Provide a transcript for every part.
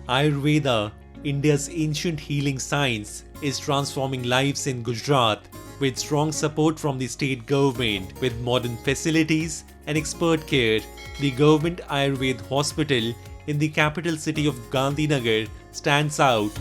Ayurveda, India's ancient healing science, is transforming lives in Gujarat with strong support from the state government. With modern facilities and expert care, the government Ayurved hospital in the capital city of Gandhinagar stands out.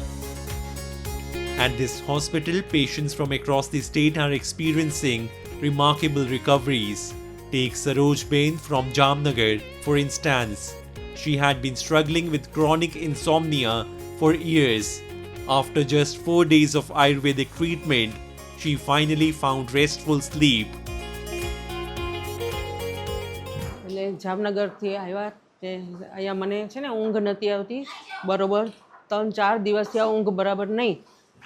At this hospital, patients from across the state are experiencing remarkable recoveries. Take Saroj Bain from Jamnagar, for instance. She had been struggling with chronic insomnia for years. After just 4 days of Ayurvedic treatment, she finally found restful sleep. એટલે જામનગરથી આવ્યા તે અહીંયા મને છે ને ઊંઘ નથી આવતી બરોબર 3-4 દિવસથી આ ઊંઘ બરાબર નહીં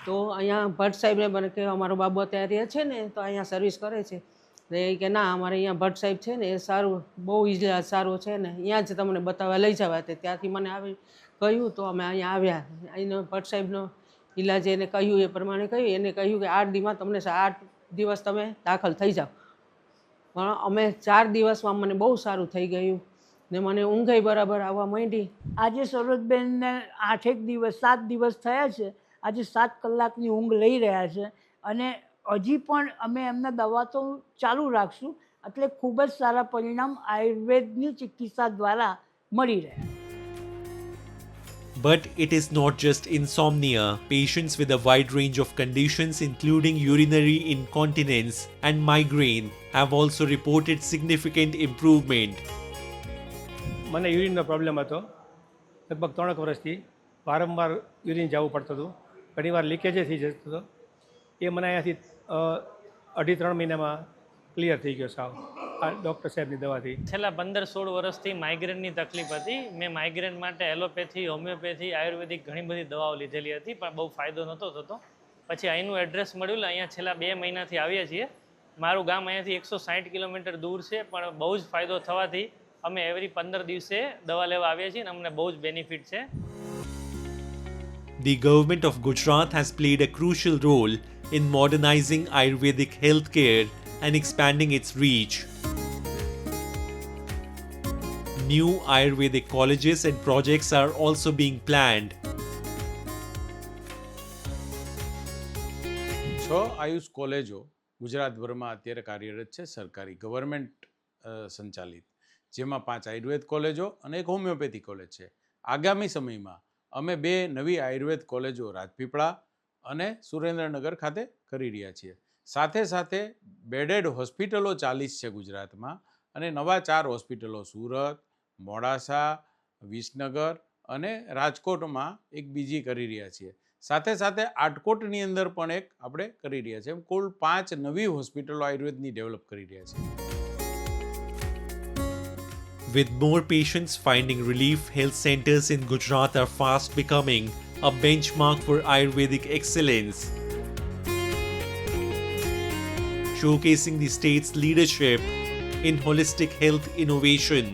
તો અહીંયા ભટ્ટ સાહેબને મને કે અમારો બાબુ અત્યારે રહે છે ને તો અહીંયા સર્વિસ કરે છે તો એ કે ના અમારે અહીંયા ભટ્ટ સાહેબ છે ને એ સારું બહુ ઇલાજ સારો છે ને અહીંયા જ તમને બતાવવા લઈ જવા તે ત્યાંથી મને આવી કહ્યું તો અમે અહીંયા આવ્યા અહીંનો ભટ્ટ સાહેબનો ઇલાજ એને કહ્યું એ પ્રમાણે કહ્યું એને કહ્યું કે 8 દીમાં તમને 8 દિવસ તમે દાખલ થઈ જાઓ પણ અમે 4 દિવસમાં મને બહુ સારું થઈ ગયું ને મને ઊંઘ બરાબર આવવા માંડી. આજે સરોજબેનને 8 દિવસ 7 દિવસ થયા છે. આજે 7 કલાકની ઊંઘ લઈ રહ્યા છે અને હજી પણ અમે એમના દવા તો ચાલુ રાખશું એટલે ખૂબ જ સારા પરિણામ આયુર્વેદની ચિકિત્સા દ્વારા મળી રહ્યા. But it is not just insomnia. Patients with a wide range of conditions, including urinary incontinence and migraine, have also reported significant improvement. મને યુરિનનો પ્રોબ્લેમ હતો લગભગ 3 વર્ષથી વારંવાર યુરિન જવું પડતું હતું ઘણીવાર લીકેજ થઈ જતું હતો એ મને અહીંયાથી 2.5-3 મહિનામાં ક્લિયર થઈ ગયો સાવ આ ડૉક્ટર સાહેબની દવાથી. છેલ્લા 15-16 વર્ષથી માઇગ્રેનની તકલીફ હતી. મેં માઇગ્રેન માટે એલોપેથી, હોમિયોપેથી, આયુર્વેદિક ઘણી બધી દવાઓ લીધેલી હતી પણ બહુ ફાયદો નહોતો થતો. પછી અહીંનું એડ્રેસ મળ્યું એટલે અહીંયા છેલ્લા 2 મહિનાથી આવ્યા છીએ. મારું ગામ અહીંયાથી 160 કિલોમીટર દૂર છે પણ બહુ જ ફાયદો થવાથી અમે એવરી 15 દિવસે દવા લેવા આવ્યા છીએ અને અમને બહુ જ બેનિફિટ છે. The government of Gujarat has played a crucial role in modernizing Ayurvedic healthcare and expanding its reach. New Ayurvedic colleges and projects are also being planned. 6 Ayush કોલેજો ગુજરાતભરમાં અત્યારે કાર્યરત છે સરકારી ગવર્મેન્ટ સંચાલિત જેમાં 5 આયુર્વેદ કોલેજો અને એક હોમિયોપેથી કોલેજ છે. આગામી સમયમાં અમે 2 નવી આયુર્વેદ કોલેજો રાજપીપળા અને સુરેન્દ્રનગર ખાતે કરી રહ્યા છીએ. સાથે સાથે બેડેડ હોસ્પિટલો 40 છે ગુજરાતમાં અને નવા 4 હોસ્પિટલો સુરત, મોડાસા, વિસનગર અને રાજકોટમાં એક બીજી કરી રહ્યા છીએ. સાથે સાથે આટકોટની અંદર પણ એક આપણે કરી રહ્યા છીએ. કુલ 5 નવી હોસ્પિટલો આયુર્વેદની ડેવલપ કરી રહ્યા છીએ. With more patients finding relief, health centers in Gujarat are fast becoming a benchmark for Ayurvedic excellence, showcasing the state's leadership in holistic health innovation.